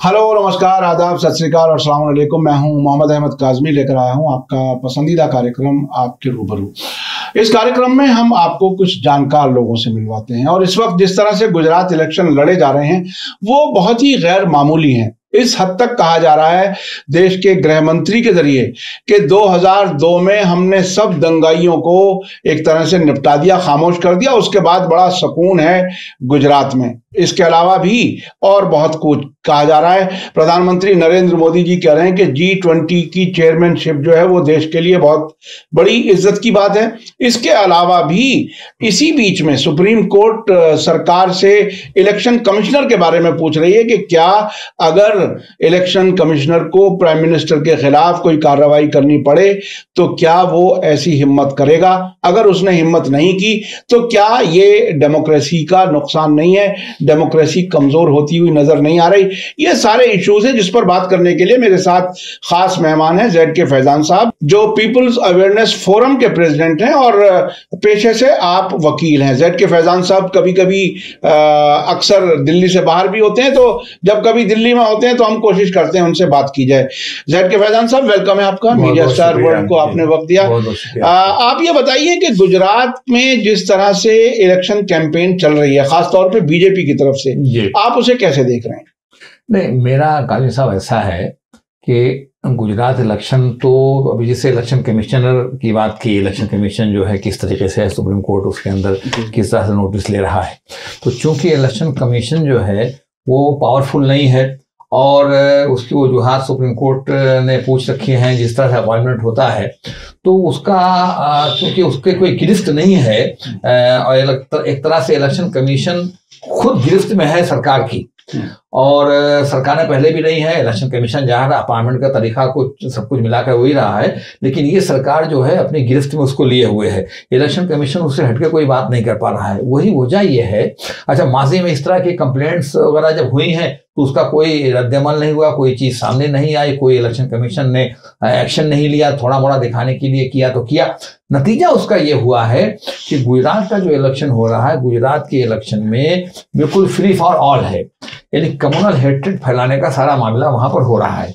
Hello, नमस्कार, आदाब, सत श्री अकाल और अस्सलाम वालेकुम। मैं हूं मोहम्मद अहमद काज़मी, लेकर आया हूं आपका पसंदीदा कार्यक्रम आपके रूबरू। इस कार्यक्रम में हम आपको कुछ जानकार लोगों से मिलवाते हैं और इस वक्त जिस तरह से गुजरात इलेक्शन लड़े जा रहे हैं वो बहुत ही गैर मामूली हैं। इस हद तक कहा जा रहा है देश के गृह मंत्री के जरिए कि 2002 में हमने सब दंगाइयों को एक तरह से निपटा दिया, खामोश कर दिया। उसके बाद बड़ा सुकून है गुजरात में। इसके अलावा भी और बहुत कुछ कहा जा रहा है। प्रधानमंत्री नरेंद्र मोदी जी कह रहे हैं कि G20 की चेयरमैनशिप जो है वो देश के लिए बहुत बड़ी इज्जत की बात है। इसके अलावा भी इसी बीच में सुप्रीम कोर्ट सरकार से इलेक्शन कमिश्नर के बारे में पूछ रही है कि क्या अगर इलेक्शन कमिश्नर को प्राइम मिनिस्टर के खिलाफ कोई कार्रवाई करनी पड़े तो क्या वो ऐसी हिम्मत करेगा। अगर उसने हिम्मत नहीं की तो क्या ये डेमोक्रेसी का नुकसान नहीं है, डेमोक्रेसी कमजोर होती हुई नजर नहीं आ रही। ये सारे इश्यूज हैं जिस पर बात करने के लिए मेरे साथ खास मेहमान हैं ZK फैजान साहब, जो पीपल्स अवेयरनेस फोरम के प्रेसिडेंट हैं और पेशे से आप वकील हैं। ZK फैजान साहब कभी कभी अक्सर दिल्ली से बाहर भी होते हैं, तो जब कभी दिल्ली में होते हैं तो हम कोशिश करते हैं उनसे बात की जाए। ZK फैजान साहब, वेलकम है आपका, मीडिया स्टार वर्ल्ड को आपने वक्त दिया। आप ये बताइए कि गुजरात में जिस तरह से इलेक्शन कैंपेन चल रही है, खासतौर पे बीजेपी की तरफ से, आप उसे कैसे देख रहे हैं? नहीं, मेरा काजी साहब ऐसा है कि गुजरात इलेक्शन तो अभी जैसे इलेक्शन कमिश्नर की बात की, इलेक्शन कमीशन जो है किस तरीके से सुप्रीम कोर्ट उसके अंदर किस तरह से नोटिस ले रहा है, तो चूंकि इलेक्शन कमीशन जो है वो पावरफुल नहीं है और उसकी वजूहात सुप्रीम कोर्ट ने पूछ रखी हैं, जिस तरह से अपॉइंटमेंट होता है तो उसका क्योंकि उसके कोई गिरफ्त नहीं है और एक तरह से इलेक्शन कमीशन खुद गिरफ्त में है सरकार की, और सरकार ने पहले भी नहीं है। इलेक्शन कमीशन जहाँ अपॉइंटमेंट का तरीका कुछ सब कुछ मिलाकर वही रहा है, लेकिन ये सरकार जो है अपनी गिरफ्त में उसको लिए हुए है। इलेक्शन कमीशन उससे हटके कोई बात नहीं कर पा रहा है। वही वजह ये है, अच्छा माजी में इस तरह की कंप्लेंट्स वगैरह जब हुई हैं तो उसका कोई रद्दमल नहीं हुआ, कोई चीज सामने नहीं आई, कोई इलेक्शन कमीशन ने एक्शन नहीं लिया। थोड़ा मोड़ा दिखाने के लिए किया तो किया, नतीजा उसका ये हुआ है कि गुजरात का जो इलेक्शन हो रहा है, गुजरात के इलेक्शन में बिल्कुल फ्री फॉर ऑल है, यानी कम्युनल हेट्रेड फैलाने का सारा मामला वहां पर हो रहा है।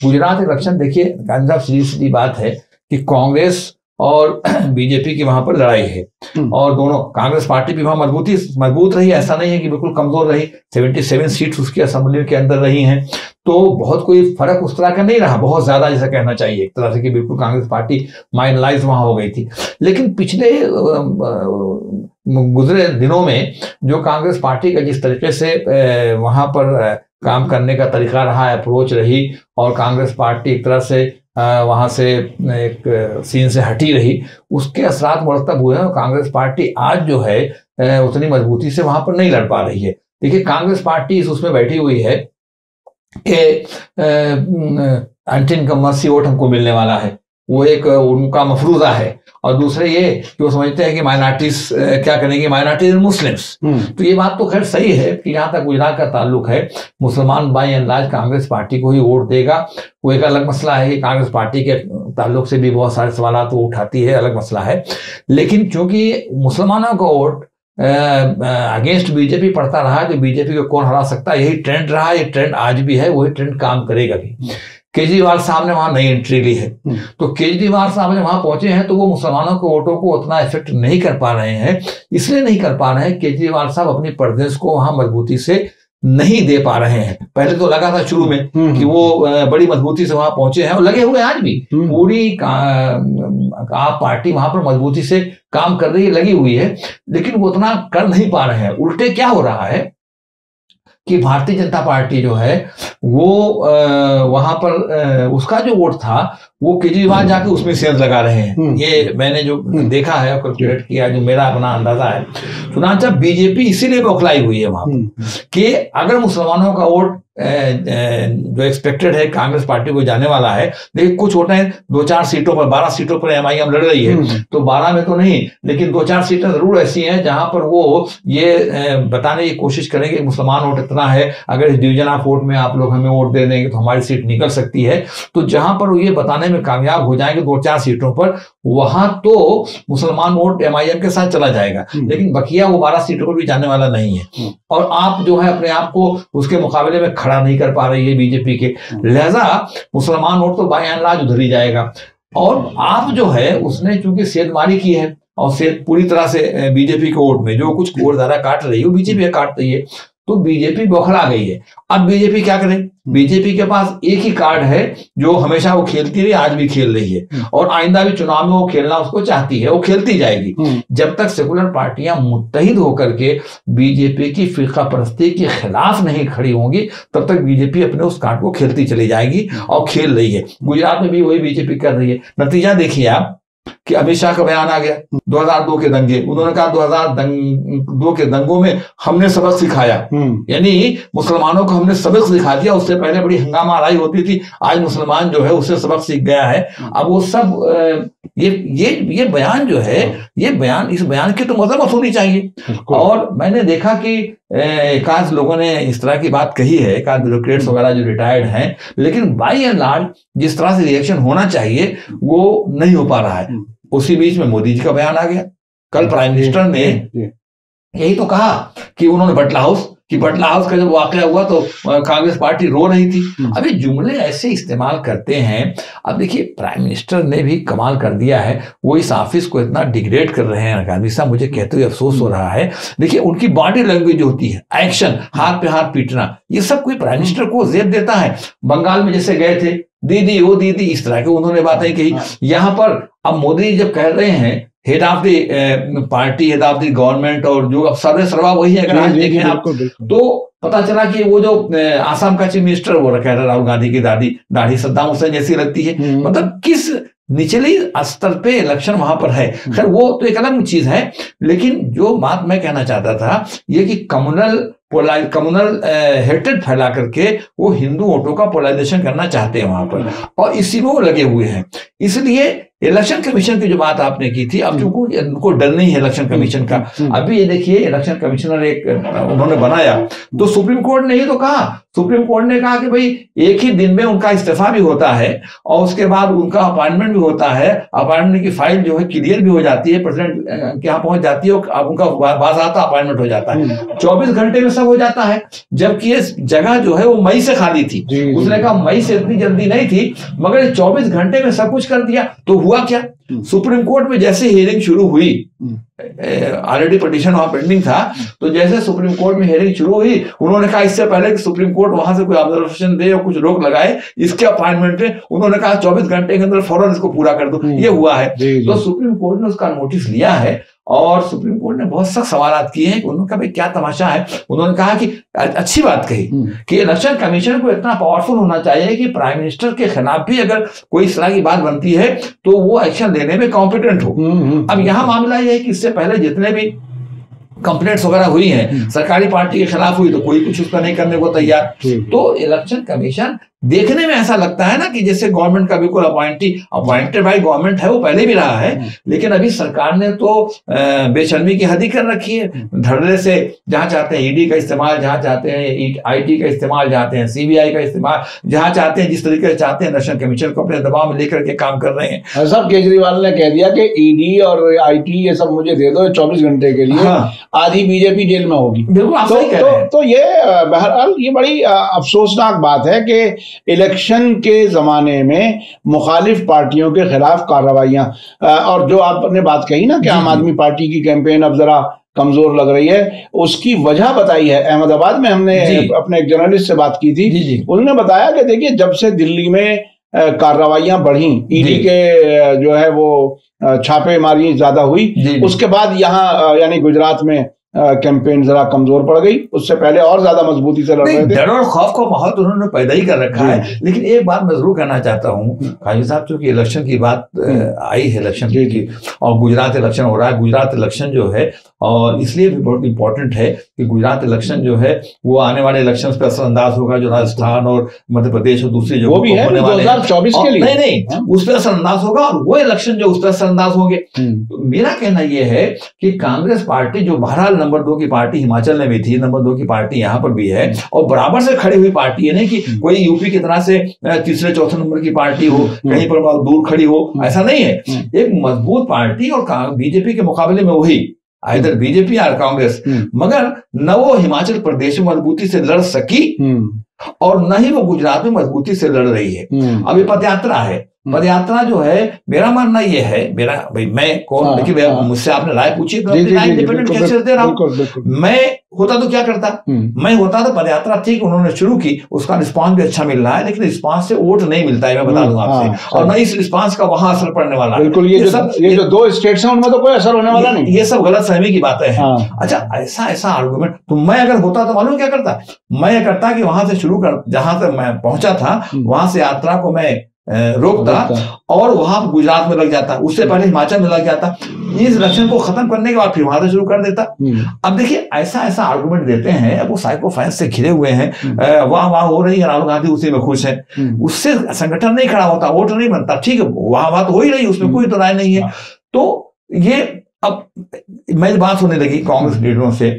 गुजरात इलेक्शन देखिए काजी साहब, सीधी बात है कि कांग्रेस और बीजेपी की वहां पर लड़ाई है और दोनों, कांग्रेस पार्टी भी वहां मजबूत रही, ऐसा नहीं है कि बिल्कुल कमजोर रही। 77 सीट्स उसकी असेंबली के अंदर रही हैं, तो बहुत कोई फर्क उस तरह का नहीं रहा, बहुत ज्यादा जैसा कहना चाहिए एक तरह से कि बिल्कुल कांग्रेस पार्टी माइनलाइज वहां हो गई थी। लेकिन पिछले गुजरे दिनों में जो कांग्रेस पार्टी का जिस तरीके से वहां पर काम करने का तरीका रहा, अप्रोच रही, और कांग्रेस पार्टी एक तरह से वहां से एक सीन से हटी रही, उसके असरात मुरतब हुए हैं। कांग्रेस पार्टी आज जो है उतनी मजबूती से वहां पर नहीं लड़ पा रही है। देखिए, कांग्रेस पार्टी इस उसमें बैठी हुई है कि एंटी इनकम्बेंसी वोट हमको मिलने वाला है, वो एक उनका मफरूजा है। और दूसरे ये कि वो समझते हैं कि माइनॉरिटीज क्या करेंगे, माइनॉरिटीज मुस्लिम्स। तो ये बात तो खैर सही है कि जहां तक गुजरात का ताल्लुक है, मुसलमान by and large Congress party को ही वोट देगा। वो एक अलग मसला है कि कांग्रेस पार्टी के ताल्लुक से भी बहुत सारे सवाल वो उठाती है, अलग मसला है। लेकिन चूंकि मुसलमानों का वोट अगेंस्ट बीजेपी पड़ता रहा है, तो बीजेपी को कौन हरा सकता है, यही ट्रेंड रहा, ये ट्रेंड आज भी है, वही ट्रेंड काम करेगा भी। केजरीवाल साहब ने वहां नई एंट्री ली है, तो केजरीवाल साहब जब वहां पहुंचे हैं तो वो मुसलमानों के वोटों को उतना इफेक्ट नहीं कर पा रहे हैं। इसलिए नहीं कर पा रहे हैं, केजरीवाल साहब अपनी पर्देश को वहां मजबूती से नहीं दे पा रहे हैं। पहले तो लगा था शुरू में कि वो बड़ी मजबूती से वहां पहुंचे हैं और लगे हुए आज भी, पूरी आप पार्टी वहां पर मजबूती से काम कर रही है, लगी हुई है, लेकिन वो उतना कर नहीं पा रहे हैं। उल्टे क्या हो रहा है कि भारतीय जनता पार्टी जो है वो वहां पर उसका जो वोट था वो केजरीवाल जाके उसमें सेंध लगा रहे हैं। ये मैंने जो देखा है, कैलकुलेट किया, जो मेरा अपना अंदाजा है। सुनान साहब, बीजेपी इसीलिए बौखलाई हुई है वहां पर कि अगर मुसलमानों का वोट जो एक्सपेक्टेड है कांग्रेस पार्टी को जाने वाला है, लेकिन कुछ वोटें 2-4 सीटों पर, 12 सीटों पर MIM लड़ रही है, तो 12 में तो नहीं, लेकिन 2-4 सीटें जरूर ऐसी हैं जहां पर वो ये बताने की कोशिश करेंगे मुसलमान वोट इतना है, अगर इस डिवीजन ऑफ वोट में आप लोग हमें वोट दे देंगे तो हमारी सीट निकल सकती है। तो जहां पर वो ये बताने बनाने में कामयाब हो जाएंगे 2-4 सीटों पर, वहां तो मुसलमान वोट MIM के साथ चला जाएगा, लेकिन बकिया वो 12 सीटों पर भी जाने वाला नहीं है। और आप जो है अपने आप को उसके मुकाबले में खड़ा नहीं कर पा रही है बीजेपी के, लिहाजा मुसलमान वोट तो बाय एंड लार्ज उधर ही जाएगा। और आप जो है उसने चूंकि सेधमारी की है और सेध पूरी तरह से बीजेपी के वोट में जो कुछ वोट ज्यादा काट रही है वो बीजेपी काट रही है, तो बीजेपी बौखला गई है। अब बीजेपी क्या करे? बीजेपी के पास एक ही कार्ड है जो हमेशा वो खेलती रही, आज भी खेल रही है और आइंदा भी चुनाव में वो खेलना उसको चाहती है, वो खेलती जाएगी। जब तक सेकुलर पार्टियां मुत्तहिद होकर के बीजेपी की फिरका परस्ती के खिलाफ नहीं खड़ी होंगी, तब तक बीजेपी अपने उस कार्ड को खेलती चली जाएगी और खेल रही है। गुजरात में भी वही बीजेपी कर रही है। नतीजा देखिए आप कि अमित शाह का बयान आ गया 2002 के दंगे, उन्होंने कहा 2002 के दंगों में हमने सबक सिखाया, यानी मुसलमानों को हमने सबक सिखा दिया। उससे पहले बड़ी हंगामा लड़ाई होती थी, आज मुसलमान जो है उससे सबक सीख गया है। अब वो सब ये बयान जो है, ये बयान, इस बयान की तो मजम्मत होनी चाहिए। और मैंने देखा कि एकाध लोगों ने इस तरह की बात कही है, एकाध ब्यूरोक्रेट्स वगैरह जो रिटायर्ड हैं, लेकिन बाई एंड लार्ज जिस तरह से रिएक्शन होना चाहिए वो नहीं हो पा रहा है। उसी बीच में मोदी जी का बयान आ गया। कल प्राइम मिनिस्टर ने यही तो कहा कि उन्होंने बटला हाउस का जब वाकया हुआ तो कांग्रेस पार्टी रो रही थी। अभी जुमले ऐसे इस्तेमाल करते हैं। अब देखिए प्राइम मिनिस्टर ने भी कमाल कर दिया है, वो इस ऑफिस को इतना डिग्रेड कर रहे हैं गांधी साहब, मुझे कहते हुए अफसोस हो रहा है। देखिए उनकी बॉडी लैंग्वेज होती है, एक्शन, हाथ पे हाथ पीटना, ये सब कोई प्राइम मिनिस्टर को जेब देता है? बंगाल में जैसे गए थे, दीदी ओ दीदी, इस तरह के उन्होंने बातें कही। यहाँ पर अब मोदी जब कह रहे हैं head of the party, head of the government, और जो अब सर्वे सर्वा वही है, अगर आज देखें आप तो पता चला कि वो जो आसाम का चीफ मिनिस्टर वो कह रहा राहुल गांधी की दाढ़ी सद्दाम हुसैन जैसी लगती है। मतलब किस निचली स्तर पे इलेक्शन वहां पर है। खैर वो तो एक अलग चीज है, लेकिन जो बात मैं कहना चाहता था ये कि कम्युनल हेट्रेड फैला करके वो हिंदू वोटों का पोलराइजेशन करना चाहते हैं वहां पर, और इसी में वो लगे हुए हैं। इसलिए इलेक्शन कमीशन की जो बात आपने की थी, अब चूंकि उनको डर नहीं है इलेक्शन कमीशन का। अभी ये देखिए इलेक्शन कमिश्नर एक उन्होंने बनाया, तो सुप्रीम कोर्ट ने ही तो कहा, सुप्रीम कोर्ट ने कहा कि भाई एक ही दिन में उनका इस्तीफा भी होता है और उसके बाद उनका अपॉइंटमेंट भी होता है। अपॉइंटमेंट की फाइल जो है क्लियर भी हो जाती है, प्रेसिडेंट के यहाँ पहुंच जाती है और उनका बाज़ाब्ता अपॉइंटमेंट हो जाता है। 24 घंटे में सब हो जाता है। जबकि ये जगह जो है वो मई से खाली थी, उसने कहा मई से इतनी जल्दी नहीं थी, मगर 24 घंटे में सब कुछ कर दिया। तो हुआ क्या, सुप्रीम कोर्ट में जैसे हियरिंग शुरू हुई, ऑलरेडी पिटीशन वहां पेंडिंग था, तो जैसे सुप्रीम कोर्ट में हियरिंग शुरू हुई, उन्होंने कहा इससे पहले कि सुप्रीम कोर्ट वहां से कोई ऑब्जर्वेशन दे और कुछ रोक लगाए इसके अपॉइंटमेंट पे, उन्होंने कहा 24 घंटे के अंदर फौरन इसको पूरा कर दो। ये हुआ है। तो सुप्रीम कोर्ट ने उसका नोटिस लिया है और सुप्रीम कोर्ट ने बहुत सख्त सवाल किए हैं। उन्होंने कहा भाई क्या तमाशा है। उन्होंने कहा कि अच्छी बात कही कि इलेक्शन कमीशन को इतना पावरफुल होना चाहिए कि प्राइम मिनिस्टर के खिलाफ भी अगर कोई इस तरह की बात बनती है तो वो एक्शन लेने में कॉम्पिटेंट हो। अब यहाँ मामला यह है कि इससे पहले जितने भी कंप्लेंट्स वगैरह हुई हैं सरकारी पार्टी के खिलाफ हुई तो कोई कुछ उसका नहीं करने को तैयार। तो इलेक्शन कमीशन देखने में ऐसा लगता है ना कि जैसे गवर्नमेंट का बिल्कुल अपॉइंटेड भाई गवर्नमेंट है, वो पहले भी रहा है, लेकिन अभी सरकार ने तो बेशर्मी की हद ही कर रखी है। धड़ल्ले से जहां चाहते हैं ईडी का इस्तेमाल, जहां चाहते हैं आईटी का इस्तेमाल, चाहते हैं सीबीआई का इस्तेमाल, जहां चाहते हैं जिस तरीके से चाहते हैं इलेक्शन कमीशन को अपने दबाव में लेकर के काम कर रहे हैं। सब केजरीवाल ने कह दिया कि ईडी और आईटी ये सब मुझे दे दो 24 घंटे के लिए। आधी बीजेपी जेल में होगी। बिल्कुल तो ये बहरहाल ये बड़ी अफसोसनाक बात है कि इलेक्शन के जमाने में मुखालिफ पार्टियों के खिलाफ कार्रवाइयां, और जो आपने बात कही ना कि आम आदमी पार्टी की कैंपेन अब जरा कमजोर लग रही है, उसकी वजह बताई है। अहमदाबाद में हमने अपने एक जर्नलिस्ट से बात की थी, उन्होंने बताया कि देखिए जब से दिल्ली में कार्रवाइयां बढ़ी, ईडी के जो है वो छापेमारी ज्यादा हुई, उसके बाद यहाँ यानी गुजरात में कैंपेन जरा कमजोर पड़ गई। उससे पहले और ज्यादा मजबूती से लड़ रहे थे। डर और खौफ का माहौल तो उन्होंने पैदा ही कर रखा है। लेकिन एक बात मैं जरूर कहना चाहता हूँ काजी साहब, चूंकि इलेक्शन की बात आई है, इलेक्शन की, और गुजरात इलेक्शन हो रहा है। गुजरात इलेक्शन जो है, और इसलिए भी बहुत इंपॉर्टेंट है कि गुजरात इलेक्शन जो है वो आने वाले इलेक्शन पे असरअंदाज होगा, जो राजस्थान और मध्य प्रदेश और दूसरी जगहों पर होने वाले 2024 के लिए नहीं उस पर असरअंदाज होगा, और वो इलेक्शन जो उस पर असरअंदाज होंगे। तो मेरा कहना यह है कि कांग्रेस पार्टी जो बहरहाल नंबर 2 की पार्टी हिमाचल में भी थी, नंबर 2 की पार्टी यहाँ पर भी है, और बराबर से खड़ी हुई पार्टी है, नहीं कि कोई यूपी की तरह से तीसरे चौथे नंबर की पार्टी हो, कहीं पर दूर खड़ी हो, ऐसा नहीं है। एक मजबूत पार्टी, और बीजेपी के मुकाबले में वही इधर बीजेपी और कांग्रेस, मगर न वो हिमाचल प्रदेश में मजबूती से लड़ सकी और न ही वो गुजरात में मजबूती से लड़ रही है। अभी पदयात्रा है, पदयात्रा जो है, मेरा मानना ये है, मेरा भाई मैं कौन, देखिए मुझसे आपने राय पूछी तो इंडिपेंडेंट कैसे दे रहा हूँ। मैं होता तो क्या करता, मैं होता तो पदयात्रा ठीक उन्होंने शुरू की, उसका रिस्पांस भी अच्छा मिल रहा है, लेकिन रिस्पांस से वोट नहीं मिलता है, मैं बता दूं आपसे, और न इस रिस्पांस का वहां असर पड़ने वाला है। बिल्कुल, ये जो 2 स्टेट्स हैं उनमें तो कोई असर होने वाला नहीं, ये सब गलत फहमी की बातें हैं। अच्छा, ऐसा आर्गुमेंट तो मैं अगर होता तो मालूम क्या करता, मैं करता कि वहां से शुरू कर, जहां तक मैं पहुंचा था वहां से यात्रा को मैं रोकता और वहां गुजरात में लग जाता, उससे पहले हिमाचल में लग जाता, इस इलेक्शन को खत्म करने के बाद फिर वहां से शुरू कर देता। अब देखिए ऐसा आर्गुमेंट देते हैं, अब वो साइको फैंस से घिरे हुए हैं, वाह हो रही है, राहुल गांधी उसी में खुश है, उससे संगठन नहीं खड़ा होता, वोट नहीं बनता, ठीक है, वाह तो हो ही रही, उसमें कोई तो राय नहीं है। तो ये अब मैं बात होने लगी कांग्रेस लीडरों से,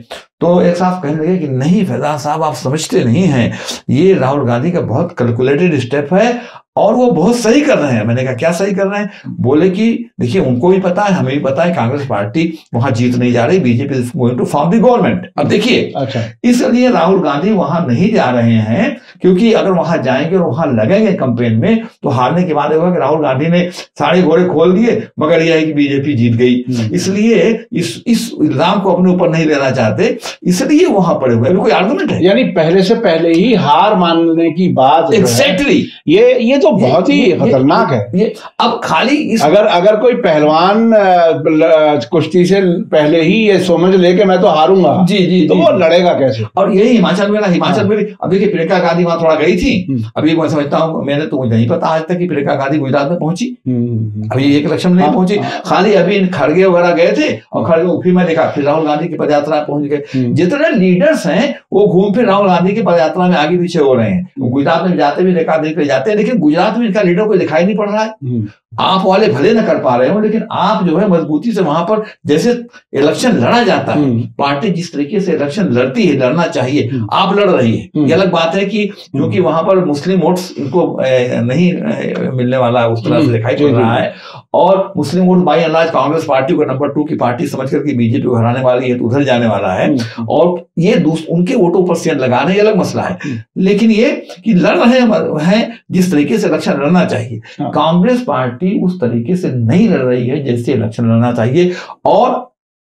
तो एक साहब कहने लगे कि नहीं फैजान साहब, आप समझते नहीं हैं, ये राहुल गांधी का बहुत कैलकुलेटेड स्टेप है और वो बहुत सही कर रहे हैं। मैंने कहा क्या सही कर रहे हैं? बोले कि देखिए उनको भी पता है, हमें भी पता है, कांग्रेस पार्टी वहां जीत नहीं जा रही, BJP is going to form the government. अब देखिए, अच्छा, इसलिए राहुल गांधी वहां नहीं जा रहे हैं, क्योंकि अगर वहां जाएंगे और वहां लगेंगे कैंपेन में तो हारने के बाद होगा कि राहुल गांधी ने सारे घोड़े खोल दिए, मगर यह है कि बीजेपी जीत गई। इसलिए इस इल्जाम को अपने ऊपर नहीं लेना चाहते, इसलिए वहां पड़े हुए। अभी कोई आर्गुमेंट है? यानी पहले से पहले ही हार मानने की बात, एग्जैक्टली, ये तो बहुत ही खतरनाक है। ये अब खाली अगर कोई पहलवान कुश्ती से पहले ही ये समझ ले कि मैं तो हारूंगा, जी, तो वो लड़ेगा कैसे? और यही हिमाचल में भी अब देखिए, प्रियंका गांधी वहां थोड़ा गई थी, अभी मैं समझता हूँ, मैंने तो मुझे नहीं पता आज तक कि प्रियंका गांधी गुजरात में पहुंची, अभी एक इलेक्शन में नहीं पहुंची, खाली अभी खड़गे वगैरह गए थे, और खड़गे फिर मैं देखा फिर राहुल गांधी की पदयात्रा पहुंच गए। जितने लीडर्स हैं वो घूम फिर राहुल गांधी की पदयात्रा में आगे पीछे हो रहे हैं। गुजरात में जाते भी देखा जाते हैं, लेकिन गुजरात में इनका लीडर को दिखाई नहीं पड़ रहा है। आप वाले भले न कर पा रहे हो, लेकिन आप जो है मजबूती से वहां पर जैसे इलेक्शन लड़ा जाता है, पार्टी जिस तरीके से इलेक्शन लड़ती है, लड़ना चाहिए, आप लड़ रही है। ये अलग बात है कि क्योंकि वहां पर मुस्लिम वोट्स इनको नहीं मिलने वाला उस तरह से दिखाई पड़ रहा है, और मुस्लिम vote by and large Congress party को नंबर 2 की पार्टी समझ करके बीजेपी को हराने वाली है, तो उधर जाने वाला है, और ये उनके वोटों पर सेंध लगा रहे हैं, अलग मसला है। लेकिन ये कि लड़ रहे हैं जिस तरीके से इलेक्शन लड़ना चाहिए, कांग्रेस पार्टी उस तरीके से नहीं लड़ रही है जैसे इलेक्शन लड़ना चाहिए। और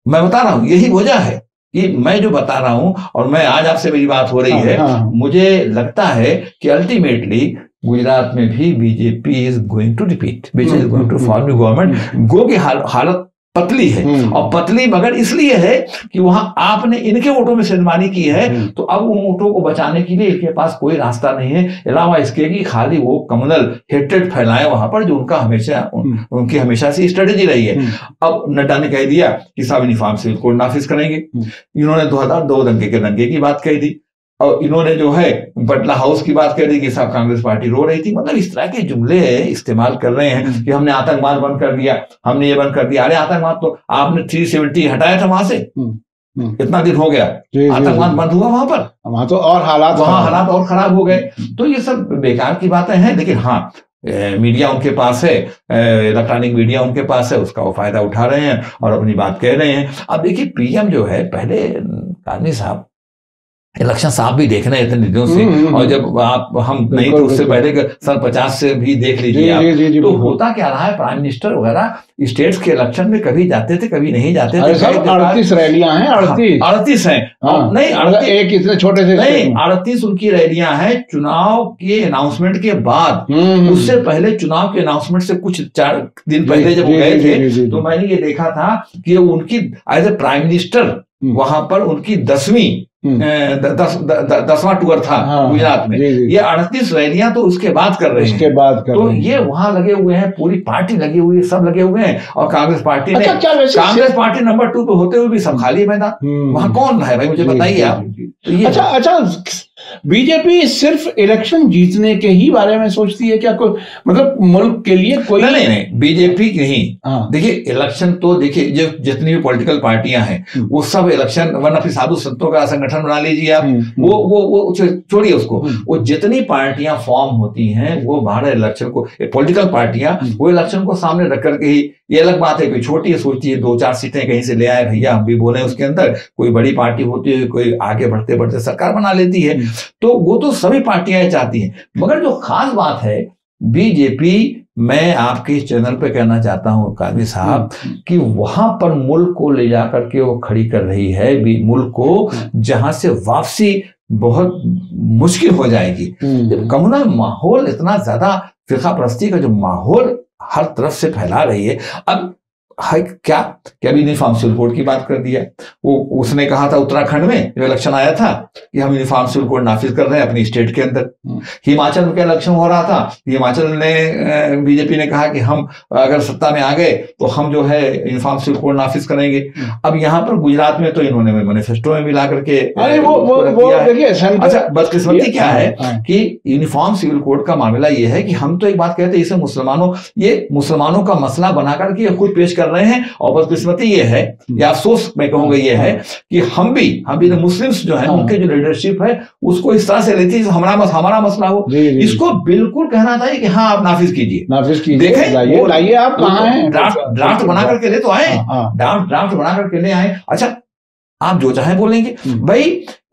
मैं बता रहा हूं, यही वजह है कि मैं जो बता रहा हूं, और मैं आज आपसे मेरी बात हो रही है, मुझे लगता है कि अल्टीमेटली गुजरात में भी BJP is going to repeat, BJP is going to form government. गो की हालत पतली है, और पतली मगर इसलिए है कि वहां आपने इनके वोटों में सेंधमानी की है, तो अब उन वोटों को बचाने के लिए इनके पास कोई रास्ता नहीं है अलावा इसके कि खाली वो कम्युनल हेट्रेड फैलाए वहां पर, जो उनका हमेशा उनकी हमेशा से स्ट्रेटेजी रही है। अब नड्डा ने कह दिया कि सब यूनिफॉर्म सिविल कोड नाफिज करेंगे, इन्होंने 2002 दंगे की बात कही थी, और इन्होंने जो है बटला हाउस की बात कर दी कि साहब कांग्रेस पार्टी रो रही थी। मतलब इस तरह के जुमले इस्तेमाल कर रहे हैं कि हमने आतंकवाद बंद कर दिया, हमने ये बंद कर दिया। अरे आतंकवाद तो आपने 370 हटाया था वहां से, इतना दिन हो गया, आतंकवाद बंद हुआ वहां पर, वहां तो और हालात और खराब हो गए। तो ये सब बेकार की बातें हैं, लेकिन हाँ मीडिया उनके पास है, इलेक्ट्रॉनिक मीडिया उनके पास है, उसका वो फायदा उठा रहे हैं और अपनी बात कह रहे हैं। अब देखिए पीएम जो है, पहले काजमी साहब इलेक्शन साहब भी देख रहे हैं इतने दिनों से, और जब हम नहीं तो उससे पहले सन 50 से भी देख लीजिए आप, तो होता क्या रहा है, प्राइम मिनिस्टर वगैरह स्टेट्स के इलेक्शन में कभी जाते थे कभी नहीं जाते थे। 38 रैलियां हैं, 38 हैं, नहीं 38 एक इतने छोटे से नहीं, 38 उनकी रैलियां हैं चुनाव के अनाउंसमेंट के बाद। उससे पहले चुनाव के अनाउंसमेंट से कुछ 4 दिन पहले जब गए थे, तो मैंने ये देखा था कि उनकी एज ए प्राइम मिनिस्टर वहां पर उनकी 10वां टूर था गुजरात में। ये 38 रैलियां तो उसके बाद कर रहे हैं, तो ये वहां लगे हुए हैं, पूरी पार्टी लगी हुई है, सब लगे हुए हैं, और कांग्रेस पार्टी ने कांग्रेस पार्टी नंबर 2 पे होते हुए भी सब खाली मैदान, वहां कौन है भाई, मुझे बताइए आप। तो ये अच्छा बीजेपी सिर्फ इलेक्शन जीतने के ही बारे में सोचती है क्या? कोई मतलब मुल्क के लिए कोई नहीं बीजेपी नहीं। देखिए इलेक्शन तो देखिए जो जितनी भी पॉलिटिकल पार्टियां हैं वो सब इलेक्शन, वरना फिर साधु संतों का संगठन बना लीजिए आप, वो छोड़िए उसको। वो जितनी पार्टियां फॉर्म होती हैं वो बाहर इलेक्शन को, पॉलिटिकल पार्टियां वो इलेक्शन को सामने रख करके ही, ये अलग बात है कोई छोटी है सोचती है 2-4 सीटें कहीं से ले आए भैया हम भी बोले उसके अंदर, कोई बड़ी पार्टी होती है कोई आगे बढ़ते बढ़ते सरकार बना लेती है, तो वो तो सभी पार्टियां चाहती हैं। मगर जो खास बात है बीजेपी, मैं आपके इस चैनल पे कहना चाहता हूं काजी साहब कि वहां पर मुल्क को ले जाकर के वो खड़ी कर रही है मुल्क को, जहां से वापसी बहुत मुश्किल हो जाएगी। कम्युनल माहौल इतना ज्यादा, फिरका परस्ती का जो माहौल हर तरफ से फैला रही है। अब क्या भी यूनिफॉर्म सिविल कोड की बात कर दिया, वो उसने कहा था उत्तराखंड में जो इलेक्शन आया था कि हम यूनिफॉर्म सिविल कोड नाफिज कर रहे हैं अपनी स्टेट के अंदर। हिमाचल में क्या इलेक्शन हो रहा था, हिमाचल ने बीजेपी ने कहा कि हम अगर सत्ता में आ गए तो हम जो है यूनिफॉर्म सिविल कोड नाफिज करेंगे। अब यहाँ पर गुजरात में तो इन्होंने मैनिफेस्टो में मिला करके अच्छा, बदकिस्मती क्या है कि यूनिफॉर्म सिविल कोड का मामला ये है कि हम तो एक बात कहते हैं इसे मुसलमानों का मसला बना करके खुद पेश कर रहे हैं, और बदकिस्मती ये है या अफसोस मैं कहूंगा ये है कि हम भी मुस्लिम्स जो है उनके जो लीडरशिप है उसको इस तरह से लेती है हमारा मसला हो। इसको बिल्कुल कहना चाहिए कि हाँ आप नाफिज कीजिए, देखें लाइए आप कहाँ हैं, ड्राफ्ट बना करके ले तो आए, ड्राफ्ट बना करके ले आए। अच्छा आप जो चाहे बोलेंगे भाई,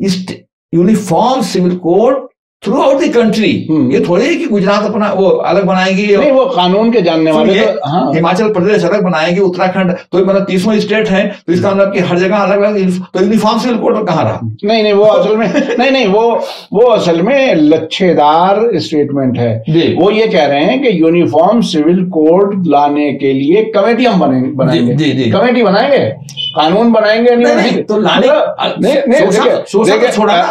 इस uniform civil code throughout the country, ये थोड़ी है कि गुजरात अपना वो अलग बनाएगी, नहीं वो कानून के जानने वाले तो हिमाचल प्रदेश अलग बनाएगी, उत्तराखंड तो मतलब 30वां स्टेट है तो इसका मतलब कि हर जगह अलग अलग, तो यूनिफॉर्म सिविल कोड कहाँ रहा? नहीं वो असल में वो असल में लच्छेदार स्टेटमेंट है। वो ये कह रहे हैं कि यूनिफॉर्म सिविल कोड लाने के लिए कमेटी हम बनाएंगे, कमेटी बनाएंगे, कानून बनाएंगे, नहीं तो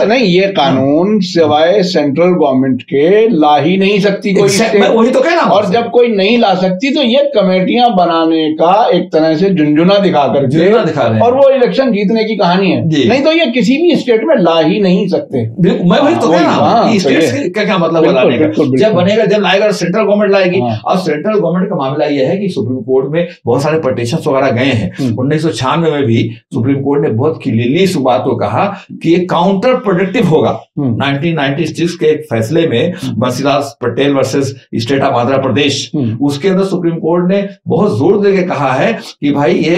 नहीं ये कानून सिवाय सेंट्रल गवर्नमेंट के ला ही नहीं सकती कोई स्टेट, वही तो कह रहा हूं। और जब कोई नहीं ला सकती तो ये कमेटियां बनाने का एक तरह से झुंझुना दिखा करके और वो इलेक्शन जीतने की कहानी है, नहीं तो ये किसी भी स्टेट में ला ही नहीं सकते। मैं वही तो कह रहा हूं, स्टेट का क्या मतलब लाने का, जब बनेगा जब लाएगा सेंट्रल गवर्नमेंट लाएगी। और सेंट्रल गवर्नमेंट का मामला यह है कि सुप्रीम कोर्ट में बहुत सारे पटिशन वगैरह गए हैं। 1996 में भी सुप्रीम कोर्ट ने बहुत क्लियरली इस बात को कहा कि ये काउंटर प्रोडक्टिव होगा। 1996 के एक फैसले में Bansilal Patel versus state of Andhra Pradesh, उसके अंदर सुप्रीम कोर्ट ने बहुत जोर देके कहा है कि भाई ये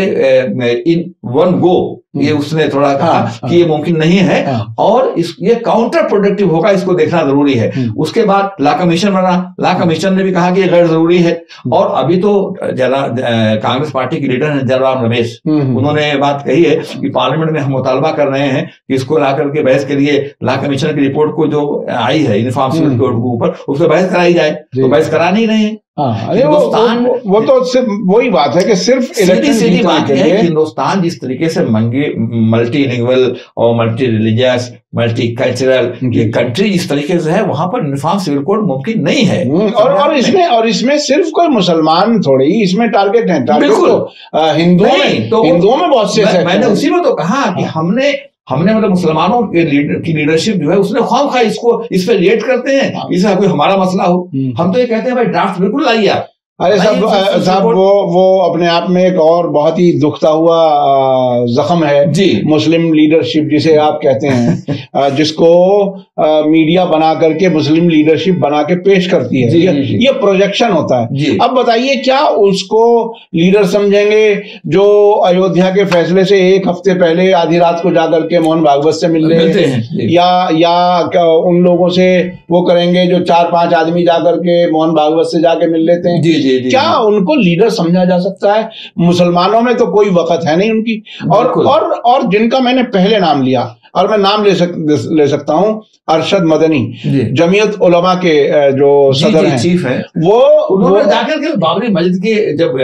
इन वन गो, ये उसने थोड़ा कहा कि ये मुमकिन नहीं है और ये काउंटर प्रोडक्टिव होगा, इसको देखना जरूरी है। उसके बाद लॉ कमीशन बना, लॉ कमीशन ने भी कहा कि ये गैर जरूरी है। और अभी तो कांग्रेस पार्टी के लीडर हैं जयराम रमेश, उन्होंने बात कही है कि पार्लियामेंट में हम मुतालबा कर रहे हैं कि इसको ला करके बहस के लिए लॉ कमीशन की रिपोर्ट को जो आई है यूनिफॉर्म सिविल कोड के ऊपर, उस पर बहस कराई जाए, तो बहस करा नहीं रहे हैं। अरे वो तो सिर्फ वही बात है कि सिर्फ सीधी बात है कि हिंदुस्तान जिस तरीके से मल्टीलिंगुअल और मल्टी रिलीजियस मल्टी कल्चरल ये कंट्री जिस तरीके से है, वहां पर यूनिफॉर्म सिविल कोड मुमकिन नहीं है। और इसमें सिर्फ कोई मुसलमान थोड़ी इसमें टारगेट है, तो हिंदुओं में बहुत से, मैंने उसी में तो कहा कि हमने मतलब मुसलमानों के की लीडरशिप जो है उसने ख्वाम इसको इस पे रिएक्ट करते हैं, इससे कोई हमारा मसला हो। हम तो ये कहते हैं भाई ड्राफ्ट बिल्कुल लाइए आप। अरे साहब वो अपने आप में एक और बहुत ही दुखता हुआ जख्म है जी, मुस्लिम लीडरशिप जिसे आप कहते हैं, जिसको मीडिया बना करके मुस्लिम लीडरशिप बना के पेश करती है। ये प्रोजेक्शन होता है। अब बताइए क्या उसको लीडर समझेंगे जो अयोध्या के फैसले से एक हफ्ते पहले आधी रात को जाकर के मोहन भागवत से मिल रहे हैं, या उन लोगों से वो करेंगे जो 4-5 आदमी जाकर के मोहन भागवत से जाके मिल लेते हैं। क्या उनको लीडर समझा जा सकता है? मुसलमानों में तो कोई वक़्त है नहीं उनकी। और जिनका मैंने पहले नाम लिया और मैं नाम ले सकता हूं, अरशद मदनी जमीयत उलमा के जो सदर हैं, चीफ है, वो उन्होंने जाकर के बाबरी मस्जिद के जब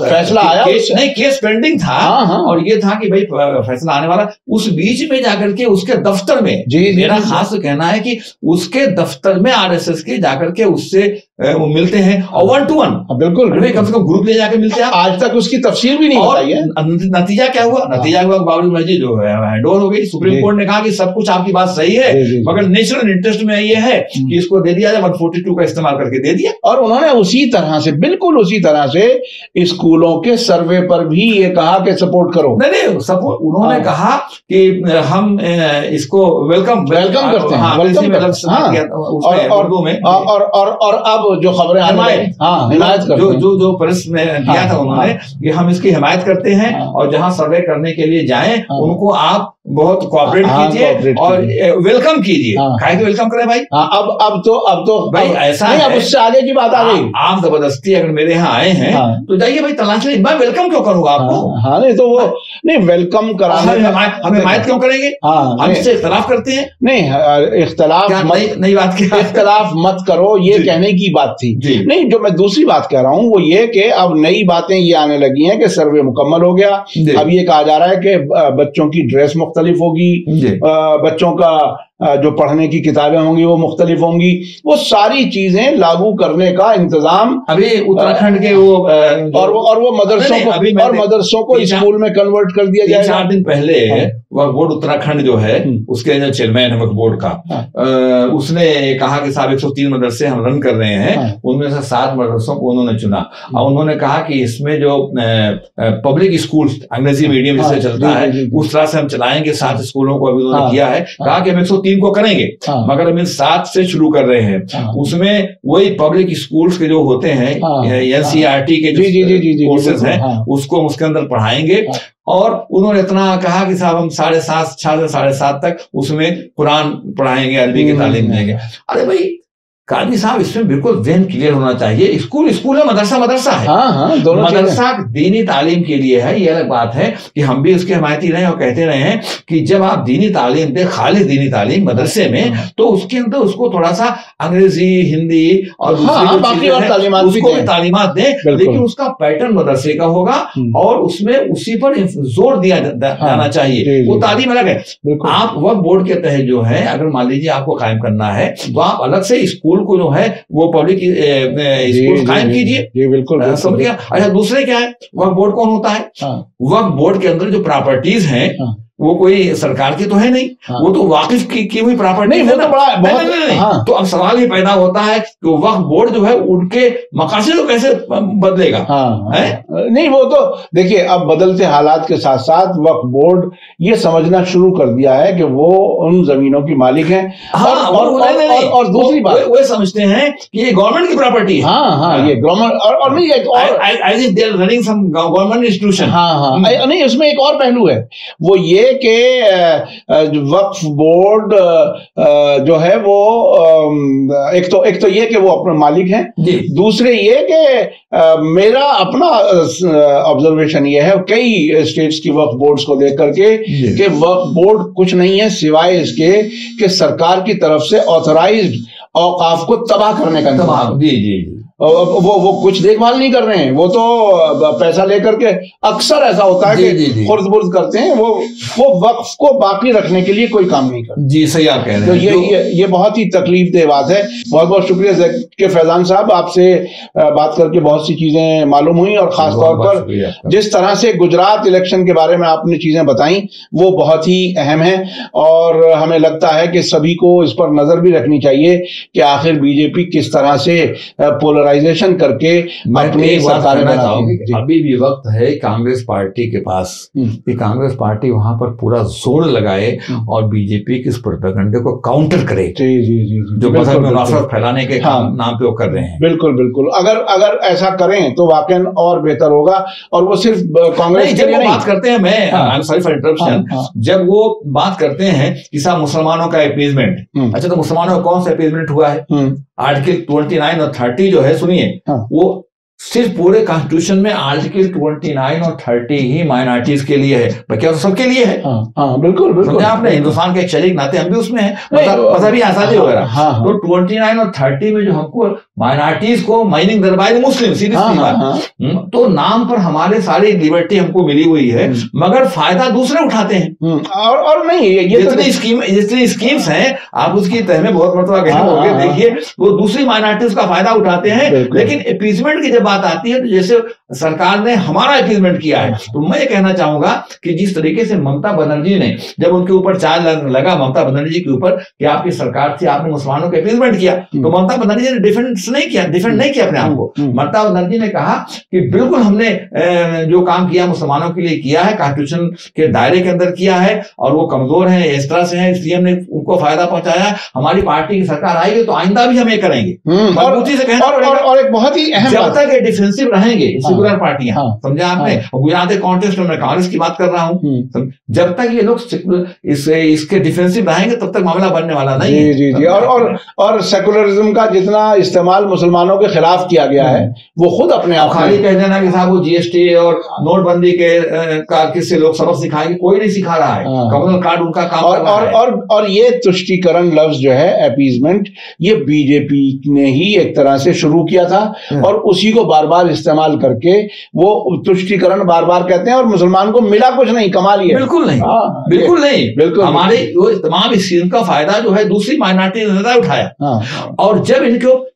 फैसला आया, केस पेंडिंग था और ये था कि भाई फैसला आने वाला, उस बीच में जाकर के उसके दफ्तर में, मेरा खास कहना है कि उसके दफ्तर में आरएसएस के जाकर के उससे वो मिलते हैं और 1 to 1 बिल्कुल कम से कम ग्रुप ले जाके मिलते हैं। आज तक उसकी तफसीर भी नहीं बताई है। नतीजा क्या हुआ? नतीजा हुआ बाबरी मस्जिद जो है हैंड ओवर हो गई, सुप्रीम कोर्ट बोर्ड ने कहा कि सब कुछ आपकी बात सही है, मगर नेशनल इंटरेस्ट में ये है कि इसको दे दिया जाए, 142 का इस्तेमाल करके दे दिया। और उन्होंने उसी तरह से, बिल्कुल उसी तरह से स्कूलों के सर्वे पर भी ये कहा कि सपोर्ट करो। नहीं सपोर्ट, उन्होंने कहा कि हम इसको वेलकम करते हैं, वेलकम और अब जो खबरें हिमायत जो प्रेस में दिया था उन्होंने कि हम इसकी हिमायत करते हैं, और जहां सर्वे करने के लिए जाएं उनको आप बहुत कोऑपरेट कीजिए और वेलकम कीजिए। काहे कि वेलकम करें भाई? अब तो भाई ऐसा है, अब उससे आगे की बात आ गई। आप जबरदस्ती अगर मेरे यहाँ आए हैं तो जाइए भाई तलाश लीजिए, मैं वेलकम क्यों करूंगा आपको? नहीं तो वो नहीं वेलकम कराने, हम हिमायत क्यों करेंगे? हम इससे इख्तलाफ करते हैं? नहीं, इख्तलाफ नई बात की इख्तलाफ मत करो, ये कहने की बात थी। नहीं, जो मैं दूसरी बात कह रहा हूँ वो ये कि अब नई बातें ये आने लगी हैं कि सर्वे मुकम्मल हो गया। अब ये कहा जा रहा है कि बच्चों की ड्रेस मुख्तलिफ होगी, बच्चों का जो पढ़ने की किताबें होंगी वो मुख्तलिफ होंगी, वो सारी चीजें लागू करने का इंतजाम अभी उत्तराखंड के वो और वो मदरसों को स्कूल में कन्वर्ट कर दिया जाएगा। 4 दिन पहले वह बोर्ड उत्तराखंड जो है उसके जो चेयरमैन है वक्फ बोर्ड का, उसने कहा कि साहब 103 मदरसे हम रन कर रहे हैं, उनमें से 7 मदरसों को उन्होंने चुना, और उन्होंने कहा कि इसमें जो पब्लिक स्कूल अंग्रेजी मीडियम जिससे चलता है उस तरह से हम चलाएंगे। 7 स्कूलों को अभी उन्होंने किया है, कहा कि हम 103 को करेंगे, मगर हम 7 से शुरू कर रहे हैं। उसमें वही पब्लिक स्कूल्स के जो होते हैं एनसीईआरटी के जो कोर्सेज हैं उसको हम उसके अंदर पढ़ाएंगे। और उन्होंने इतना कहा कि साहब हम 6:30 से 7:30 तक उसमें कुरान पढ़ाएंगे, अरबी की तालीम देंगे। अरे भाई काजी साहब, इसमें बिल्कुल ज़हन क्लियर होना चाहिए। स्कूल स्कूल है, मदरसा मदरसा है। मदरसा दीनी तालीम के लिए है, ये अलग बात है कि हम भी उसके हमायती रहे और कहते रहे हैं कि जब आप दीनी तालीम दें, खालिस दीनी तालीम मदरसे में, तो उसके अंदर उसको थोड़ा सा अंग्रेजी, हिंदी और उसको भी तालीमात दें, लेकिन उसका पैटर्न मदरसे का होगा और उसमें उसी पर जोर दिया जाना चाहिए। वो तालीम अलग है। आप वक्फ बोर्ड के तहत जो है, अगर मान लीजिए आपको कायम करना है तो आप अलग से स्कूल को जो है वो पब्लिक स्कूल कायम कीजिए। बिल्कुल समझ गया। अच्छा, दूसरे क्या है, वक्फ बोर्ड कौन होता है? वक्फ बोर्ड के अंदर जो प्रॉपर्टीज हैं वो कोई सरकार की तो है नहीं, वो तो वाकिफ की हुई प्रॉपर्टी है ना। नहीं। तो अब सवाल ये पैदा होता है कि वक्फ बोर्ड जो है उनके मकासद को कैसे बदलेगा? नहीं, वो तो देखिए अब बदलते हालात के साथ साथ वक्फ बोर्ड ये समझना शुरू कर दिया है कि वो उन जमीनों की मालिक हैं। और दूसरी बात वो समझते हैं कि ये गवर्नमेंट की प्रॉपर्टी है। ये गवर्नमेंट और नहीं रनिंग सम गवर्नमेंट इंस्टीट्यूशन। नहीं, उसमें एक और पहलू है, वो ये के वक्फ बोर्ड जो है वो एक तो ये कि वो अपने मालिक हैं, दूसरे ये कि मेरा अपना ऑब्जर्वेशन ये है कई स्टेट्स की वक्फ बोर्ड्स को देख करके कि वक्फ बोर्ड कुछ नहीं है सिवाय इसके कि सरकार की तरफ से ऑथराइज्ड औकाफ को तबाह करने का इंतजाम। वो कुछ देखभाल नहीं कर रहे हैं, वो तो पैसा लेकर के अक्सर ऐसा होता है कि खुर्द-बुर्द करते हैं, वो वक्फ को बाकी रखने के लिए कोई काम नहीं करते। जी सही आप कह रहे हैं। तो ये बहुत ही तकलीफदेह बात है। बहुत बहुत शुक्रिया के फैजान साहब, आपसे बात करके बहुत सी चीजें मालूम हुई और खास तौर पर जिस तरह से गुजरात इलेक्शन के बारे में आपने चीजें बताई वो बहुत ही अहम है और हमें लगता है कि सभी को इस पर नजर भी रखनी चाहिए कि आखिर बीजेपी किस तरह से पोलराइजेशन करके अपनी सरकार बनाना चाहोगे। अभी भी वक्त है कांग्रेस पार्टी के पास कि कांग्रेस पार्टी वहां पर पूरा जोर लगाए और बीजेपी के इस प्रोपेगेंडे को काउंटर करे। जो मजहब में नफरत फैलाने के नाम पे वो कर रहे हैं। बिल्कुल बिल्कुल, अगर ऐसा करें तो वाकई और बेहतर होगा। और वो सिर्फ कांग्रेस जब वो बात करते हैं, मैं सॉरी फॉर इंटरप्शन, जब वो बात करते हैं कि साहब मुसलमानों का अपीजमेंट, अच्छा तो मुसलमानों का कौन सा अपीजमेंट हुआ है? आर्टिकल 29 और 30 जो है, सुनिए, वो सिर्फ पूरे कॉन्स्टिट्यूशन में आर्टिकल 29 और 30 ही माइनॉरिटीज के लिए है, बाकी और सबके लिए है। बिल्कुल बिल्कुल, आपने हिंदुस्तान के एक शरीक नाते हम भी उसमें हैं, मजहबी आजादी वगैरह। तो 29 और 30 में जो हमको माइनॉरिटीज को माइनिंग दरबार मुस्लिम सीधी बात, तो नाम पर हमारे सारी लिबर्टी हमको मिली हुई है, मगर फायदा दूसरे उठाते हैं। और नहीं, ये जितनी स्कीम्स हैं आप उसकी तह में बहुत मरतबा गए होंगे, देखिए वो दूसरी माइनॉरिटीज का फायदा उठाते हैं। लेकिन अपीजमेंट की जब बात आती है तो जैसे सरकार ने हमारा अपीजमेंट किया है। तो मैं ये कहना चाहूंगा कि जिस तरीके से ममता बनर्जी ने, जब उनके ऊपर चार्ज लगा ममता बनर्जी के ऊपर कि आपकी सरकार थी, आपने मुसलमानों के अपीजमेंट किया, तो ममता बनर्जी ने डिफेंड नहीं किया अपने आप को। ममता बनर्जी ने कहा कि बिल्कुल हमने जो काम किया मुसलमानों के लिए किया है, कॉन्स्टिट्यूशन के दायरे के अंदर किया है, और वो कमजोर है, इस तरह से है, इसलिए हमने उनको फायदा पहुंचाया है। हमारी पार्टी की सरकार आएगी तो आइंदा भी हम ये करेंगे। मजबूती से कहना पड़ेगा। और एक बहुत ही अहम जब तक ये डिफेंसिव रहेंगे सेकुलर पार्टियां, समझा आपने, गुजरात कॉन्टेस्ट में कांग्रेस की बात कर रहा हूं, जब तक ये लोग इसके डिफेंसिव रहेंगे तब तक मामला बनने वाला नहीं है। जी। और सेकुलरिज्म का जितना इस्तेमाल मुसलमानों के खिलाफ किया गया है वो खुद अपने आप खाली कह देना कि साहब वो जीएसटी और नोटबंदी का किससे लोग सबक सिखाएंगे, कोई नहीं सिखा रहा है। कम्युनल कार्ड उनका काम और ये तुष्टीकरण लफ्ज जो है, अपीजमेंट, ये बीजेपी ने ही एक तरह से शुरू किया था और उसी को बार बार इस्तेमाल करके वो तुष्टीकरण बार बार कहते हैं, और मुसलमान को मिला कुछ नहीं, कमा लिया। बिल्कुल नहीं, बिल्कुल हमारे तमाम इस चीज का फायदा जो है दूसरी माइनॉरिटी ने ज्यादा उठाया। और जब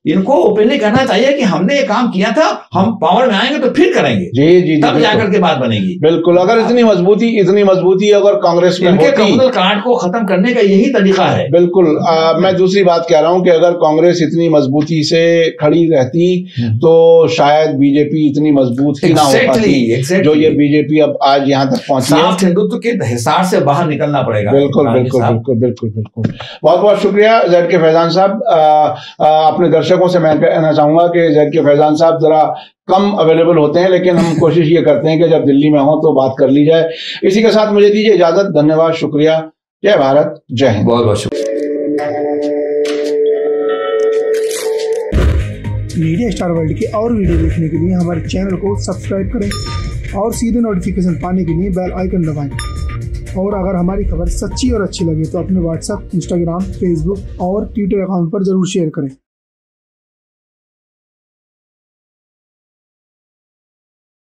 इनको ओपनली कहना चाहिए कि हमने ये काम किया था, हम पावर में आएंगे तो फिर करेंगे, जी तब जाकर के बात बनेगी। बिल्कुल, अगर इतनी मजबूती अगर कांग्रेस में इनके कम्युनल कार्ड को खत्म करने का यही तरीका है। बिल्कुल। मैं दूसरी बात कह रहा हूं कि अगर कांग्रेस इतनी मजबूती से खड़ी रहती तो शायद बीजेपी इतनी मजबूत ही ना हो पाती जो ये बीजेपी अब आज यहाँ तक पहुंची है। साफ हिंदुत्व के हिसार से बाहर निकलना पड़ेगा। बिल्कुल। बहुत बहुत शुक्रिया ZK फैजान साहब। अपने दर्शकों से मैं कहना चाहूंगा कि ZK फैजान साहब जरा कम अवेलेबल होते हैं, लेकिन हम कोशिश ये करते हैं कि जब दिल्ली में हो तो बात कर ली जाए। इसी के साथ मुझे दीजिए इजाजत। धन्यवाद, शुक्रिया। जय भारत, जय हिंद। बहुत बहुत शुक्रिया। मीडिया स्टार वर्ल्ड के और वीडियो देखने के लिए हमारे चैनल को सब्सक्राइब करें और सीधे नोटिफिकेशन पाने के लिए बेल आइकन दबाएं। और अगर हमारी खबर सच्ची और अच्छी लगे तो अपने व्हाट्सएप, इंस्टाग्राम, फेसबुक और ट्विटर अकाउंट पर जरूर शेयर करें।